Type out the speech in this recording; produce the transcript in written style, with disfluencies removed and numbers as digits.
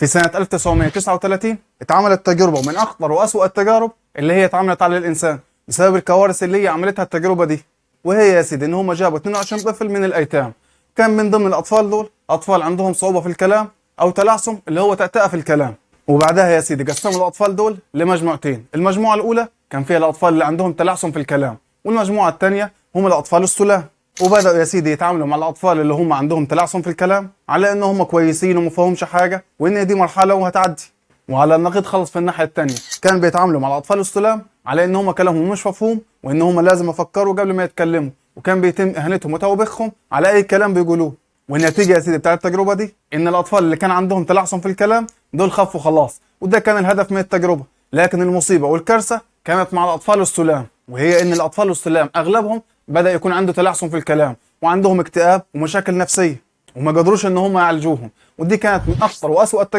في سنة 1939 اتعملت تجربة من أخطر وأسوأ التجارب اللي هي اتعملت على الإنسان بسبب الكوارث اللي هي عملتها التجربة دي. وهي يا سيدي إن هم جابوا 22 طفل من الأيتام. كان من ضمن الأطفال دول أطفال عندهم صعوبة في الكلام أو تلعثم اللي هو تأتأة في الكلام. وبعدها يا سيدي قسموا الأطفال دول لمجموعتين. المجموعة الأولى كان فيها الأطفال اللي عندهم تلعثم في الكلام، والمجموعة الثانية هم الأطفال السلام. وبدأوا يا سيدي يتعاملوا مع الأطفال اللي هم عندهم تلعثم في الكلام على إن هم كويسين وما فيهمش حاجة وإن دي مرحلة وهتعدي. وعلى النقيض خلص في الناحية الثانية كان بيتعاملوا مع الأطفال السلام على إن هم كلامهم مش مفهوم وإن هم لازم يفكروا قبل ما يتكلموا، وكان بيتم إهانتهم وتوبيخهم على أي كلام بيقولوه. والنتيجة يا سيدي بتاعت التجربة دي إن الأطفال اللي كان عندهم تلعثم في الكلام دول خفوا خلاص، وده كان الهدف من التجربة. لكن المصيبة والكارثة كانت مع الأطفال السلام، وهي إن الأطفال السلام أغلبهم بدأ يكون عنده تلعثم في الكلام وعندهم اكتئاب ومشاكل نفسية، وما قدروش إن هم يعالجوهم. ودي كانت من أخطر وأسوأ